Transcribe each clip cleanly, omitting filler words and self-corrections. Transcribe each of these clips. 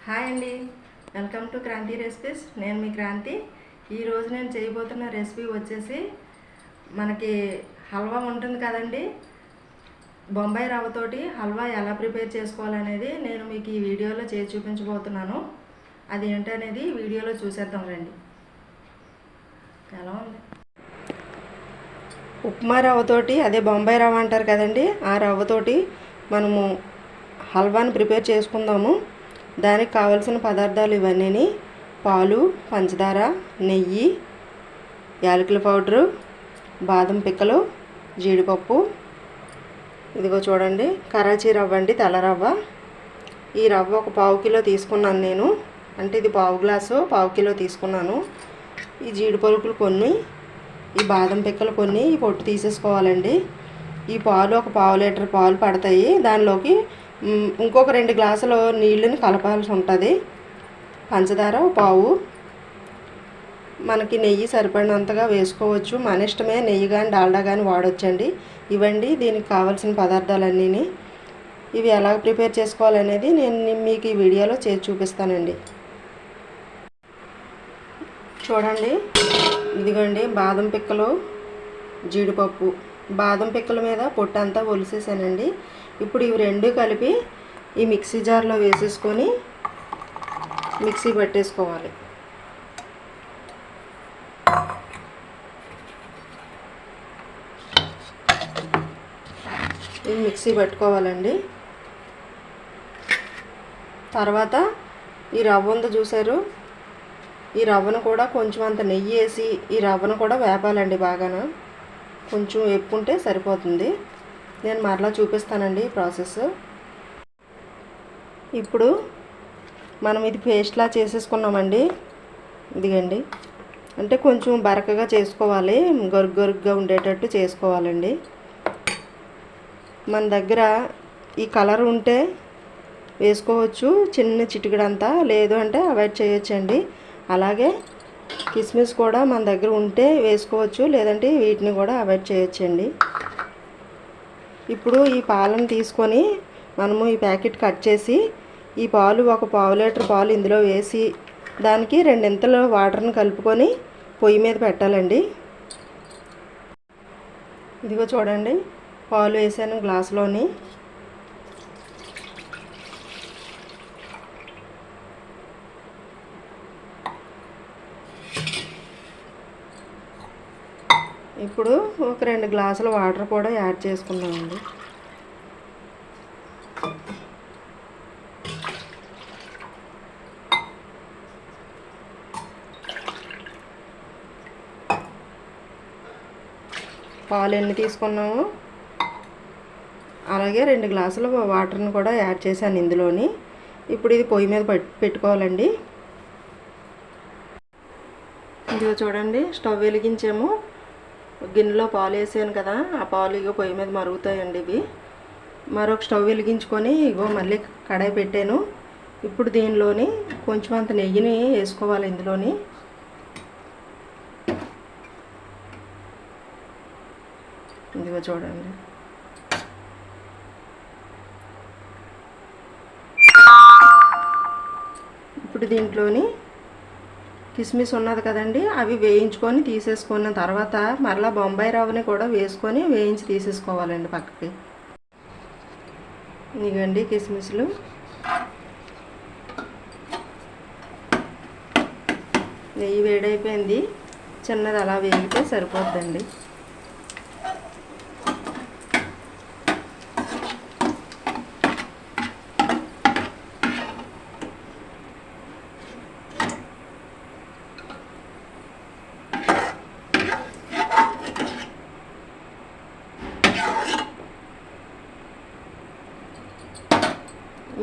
Hi అండి, welcome to Kranti recipes. నేను మీ క్రాంతి. ఈరోజు నేను చేయబోతున్న రెసిపీ వచ్చేసి మనకి హల్వా ఉంటుంది కదండి. బొంబాయి రవ్వతోటి హల్వా ఎలా ప్రిపేర్ చేసుకోవాలనేది నేను మీకు ఈ వీడియోలో చేసి చూపించబోతున్నాను. అది ఏంటనేది వీడియోలో చూసేద్దాం రండి. ఎలా ఉంది? ఉప్మా రవ్వతోటి, అదే బొంబాయి రవ్వ అంటారు కదండి, ఆ రవ్వతోటి మనము హల్వాని ప్రిపేర్ చేసుకుందాము. దానికి కావలసిన పదార్థాలు ఇవన్నీ: పాలు, పంచదార, నెయ్యి, యాలకుల పౌడరు, బాదం పిక్కలు, జీడిపప్పు. ఇదిగో చూడండి, కరాచీ రవ్వ అండి, తెల్ల రవ్వ. ఈ రవ్వ ఒక పావు కిలో తీసుకున్నాను నేను, అంటే ఇది పావు కిలో తీసుకున్నాను. ఈ జీడిపలుకులు కొన్ని, ఈ బాదం పిక్కలు కొన్ని, ఈ పొట్టు తీసేసుకోవాలండి. ఈ పాలు ఒక పావు లీటర్ పాలు పడతాయి. దానిలోకి ఇంకొక 2 గ్లాసులు నీళ్ళని కలపాల్సి ఉంటుంది. పంచదార పావు, మనకి నెయ్యి సరిపడినంతగా వేసుకోవచ్చు. మన ఇష్టమే, నెయ్యి కానీ డాల్డా కానీ వాడొచ్చండి. ఇవండి దీనికి కావాల్సిన పదార్థాలన్నీ. ఇవి ఎలా ప్రిపేర్ చేసుకోవాలనేది నేను మీకు ఈ వీడియోలో చేసి చూపిస్తానండి. చూడండి, ఇదిగోండి బాదం పిక్కలు, జీడిపప్పు. బాదం పిక్కల మీద పొట్టు అంతా ఒలిసేసానండి. ఇప్పుడు ఇవి రెండు కలిపి ఈ మిక్సీ జార్లో వేసేసుకొని మిక్సీ పట్టేసుకోవాలి. ఇవి మిక్సీ పట్టుకోవాలండి. తర్వాత ఈ రవ్వ ఉందో చూసారు, ఈ రవ్వను కూడా కొంచెం అంత నెయ్యి వేసి ఈ రవ్వను కూడా వేపాలండి. బాగాను కొంచెం వేపుకుంటే సరిపోతుంది. నేను మరలా చూపిస్తానండి ఈ ప్రాసెస్. ఇప్పుడు మనం ఇది పేస్ట్లా చేసేసుకున్నామండి. ఇదిగండి, అంటే కొంచెం బరకగా చేసుకోవాలి, గరుగ్గా ఉండేటట్టు చేసుకోవాలండి. మన దగ్గర ఈ కలర్ ఉంటే వేసుకోవచ్చు, చిన్న చిటికడంతా, లేదు అంటే అవాయిడ్ చేయొచ్చండి. అలాగే కిస్మిస్ కూడా మన దగ్గర ఉంటే వేసుకోవచ్చు, లేదంటే వీటిని కూడా అవాయిడ్ చేయొచ్చండి. ఇప్పుడు ఈ పాలను తీసుకొని మనము ఈ ప్యాకెట్ కట్ చేసి ఈ పాలు ఒక పావు లీటర్ పాలు ఇందులో వేసి దానికి 2 వాటర్ని కలుపుకొని పొయ్యి మీద పెట్టాలండి. ఇదిగో చూడండి, పాలు వేసాను గ్లాసులోని. ఇప్పుడు ఒక 2 గ్లాసుల వాటర్ కూడా యాడ్ చేసుకున్నామండి. పాలు ఎన్ని తీసుకున్నాము అలాగే 2 గ్లాసుల వాటర్ని కూడా యాడ్ చేశాను ఇందులోని. ఇప్పుడు ఇది పొయ్యి మీద పెట్టుకోవాలండి. ఇదిగో చూడండి, స్టవ్ వెలిగించాము. గిన్నెలో పాలు వేసాను కదా, ఆ పాలు ఇగో పొయ్యి మీద మరుగుతాయండి ఇవి. మరొక స్టవ్ వెలిగించుకొని ఇగో మళ్ళీ కడాయి పెట్టాను. ఇప్పుడు దీనిలోని కొంచెం అంత నెయ్యిని వేసుకోవాలి ఇందులోని. ఇదిగో చూడండి, ఇప్పుడు దీంట్లోని కిస్మిస్ ఉన్నది కదండి, అవి వేయించుకొని తీసేసుకున్న తర్వాత మరలా బొంబాయి రవ్వని కూడా వేసుకొని వేయించి తీసేసుకోవాలండి పక్కకి. ఇదిగండి కిస్మిస్లు. నెయ్యి వేడైపోయింది, చిన్నది అలా వేగితే సరిపోద్దండి.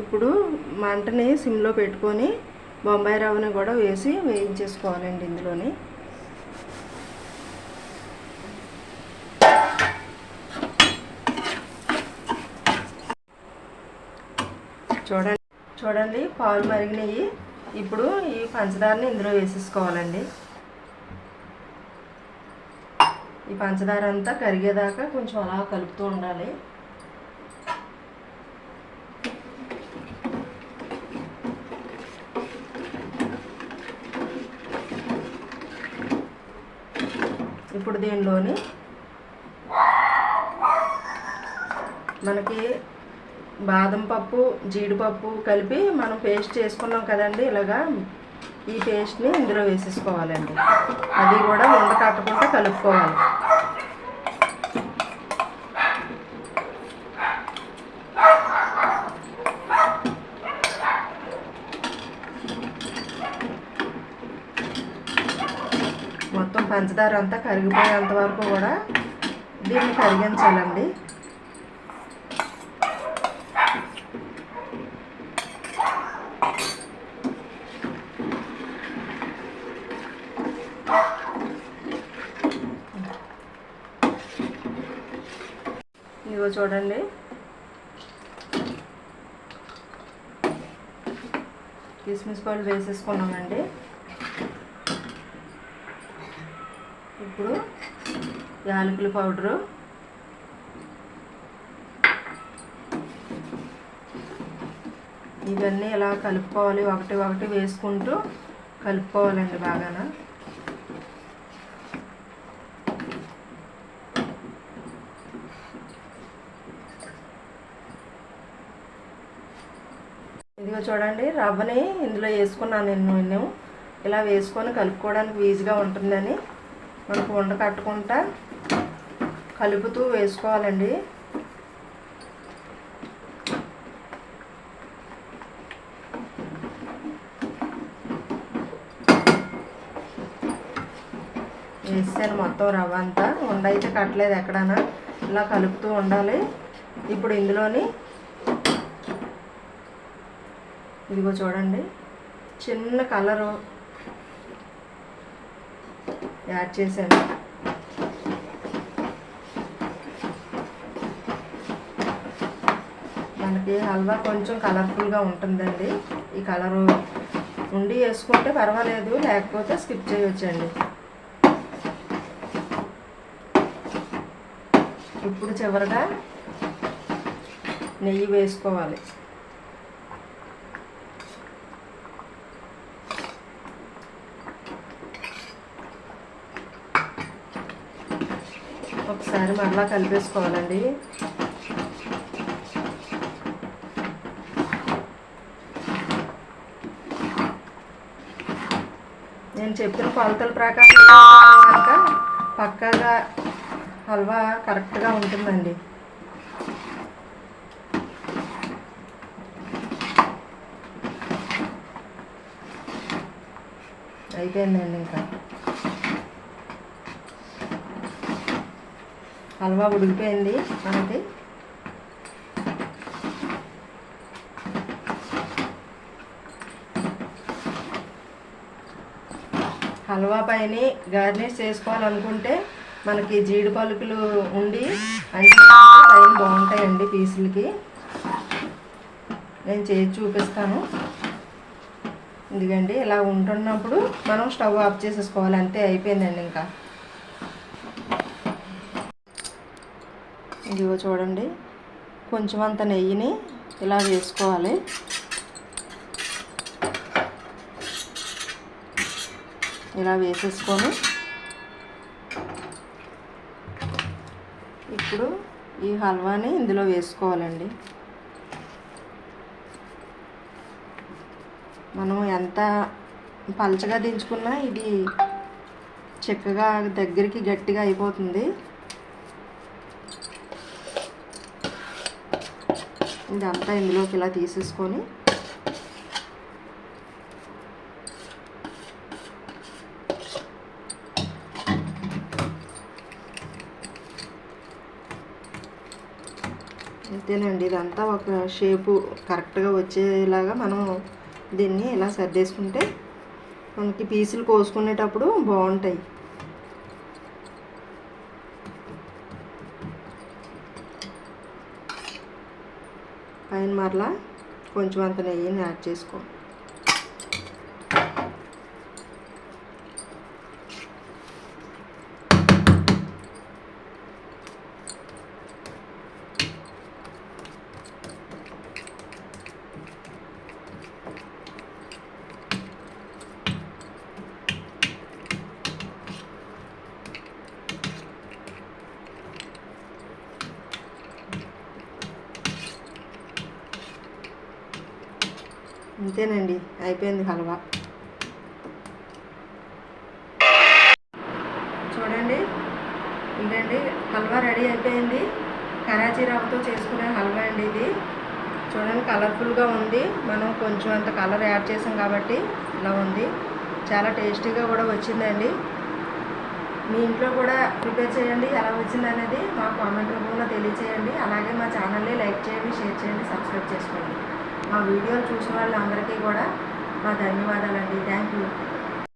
ఇప్పుడు మంటని సిమ్లో పెట్టుకొని బొంబాయి రవ్వని కూడా వేసి వేయించేసుకోవాలండి ఇందులోని. చూడండి పాలు మరిగినాయి. ఇప్పుడు ఈ పంచదారని ఇందులో వేసేసుకోవాలండి. ఈ పంచదార అంతా కరిగేదాకా కొంచెం అలా కలుపుతూ ఉండాలి. ఇప్పుడు దీనిలోని మనకి బాదం పప్పు జీడిపప్పు కలిపి మనం పేస్ట్ చేసుకున్నాం కదండి, ఇలాగా ఈ పేస్ట్ని ఇందులో వేసేసుకోవాలండి. అది కూడా ఉండ కట్టకుండా కలుపుకోవాలి. మొత్తం పంచదార అంతా కరిగిపోయేంత వరకు కూడా దీన్ని కరిగించాలండి. ఇదిగో చూడండి, కిస్మిస్ పళ్ళు వేసేసుకున్నామండి. ఇప్పుడు యాలకుల పౌడరు, ఇవన్నీ ఇలా కలుపుకోవాలి. ఒకటి ఒకటి వేసుకుంటూ కలుపుకోవాలండి బాగాన. ఇదిగో చూడండి, రవ్వని ఇందులో వేసుకున్నాను నేను. ఇలా వేసుకొని కలుపుకోవడానికి ఈజీగా ఉంటుందని మనకు ఉండ కట్టుకుంటా కలుపుతూ వేసుకోవాలండి. వేసాను మొత్తం రవ్వ అంతా. ఉండ అయితే కట్టలేదు ఎక్కడన్నా, ఇలా కలుపుతూ ఉండాలి. ఇప్పుడు ఇందులోని ఇదిగో చూడండి, చిన్న కలరు యాడ్ చేశాను. మనకి హల్వా కొంచెం కలర్ఫుల్గా ఉంటుందండి. ఈ కలరు ఉండి వేసుకుంటే పర్వాలేదు, లేకపోతే స్కిప్ చేయొచ్చండి. ఇప్పుడు చివరిగా నెయ్యి వేసుకోవాలి. ఒకసారి మరలా కలిపేసుకోవాలండి. నేను చెప్పిన కొలతల ప్రకారం కనుక పక్కాగా హల్వా కరెక్ట్గా ఉంటుందండి. అయిపోయిందండి. ఇంకా హల్వా ఉడికిపోయింది మనకి. హల్వా పైన గార్నిష్ చేసుకోవాలనుకుంటే మనకి జీడి పలుకులు ఉండి అంటే పైన బాగుంటాయండి పీసులకి. నేను చేసి చూపిస్తాను. ఎందుకండి ఇలా ఉంటున్నప్పుడు మనం స్టవ్ ఆఫ్ చేసేసుకోవాలి. అంతే, అయిపోయిందండి. ఇంకా ఇదిగో చూడండి, కొంచెం అంత నెయ్యిని ఇలా వేసుకోవాలి. ఇలా వేసేసుకొని ఇప్పుడు ఈ హల్వాని ఇందులో వేసుకోవాలండి. మనం ఎంత పలచగా దించుకున్నా ఇది చక్కగా దగ్గరికి గట్టిగా అయిపోతుంది. ఇదంతా ఇందులోకి ఇలా తీసేసుకొని అంతేనండి. ఇదంతా ఒక షేపు కరెక్ట్గా వచ్చేలాగా మనం దీన్ని ఇలా సర్దేసుకుంటే మనకి పీసులు కోసుకునేటప్పుడు బాగుంటాయి. పైన మరలా కొంచెం అంత నెయ్యిని యాడ్ చేసుకో. అంతేనండి, అయిపోయింది హల్వా. చూడండి, ఇదండి హల్వా రెడీ అయిపోయింది. కరాచీ రవ్వతో చేసుకునే హల్వా అండి ఇది. చూడండి, కలర్ఫుల్గా ఉంది. మనం కొంచెం అంత కలర్ యాడ్ చేసాం కాబట్టి ఇలా ఉంది. చాలా టేస్టీగా కూడా వచ్చిందండి. మీ ఇంట్లో కూడా ప్రిపేర్ చేయండి. ఎలా వచ్చింది అనేది మా కామెంట్ రూపంలో తెలియచేయండి. అలాగే మా ఛానల్ని లైక్ చేయండి, షేర్ చేయండి, సబ్స్క్రైబ్ చేసుకోండి. మా వీడియోలు చూసిన వాళ్ళందరికీ కూడా మా ధన్యవాదాలండి. Thank you.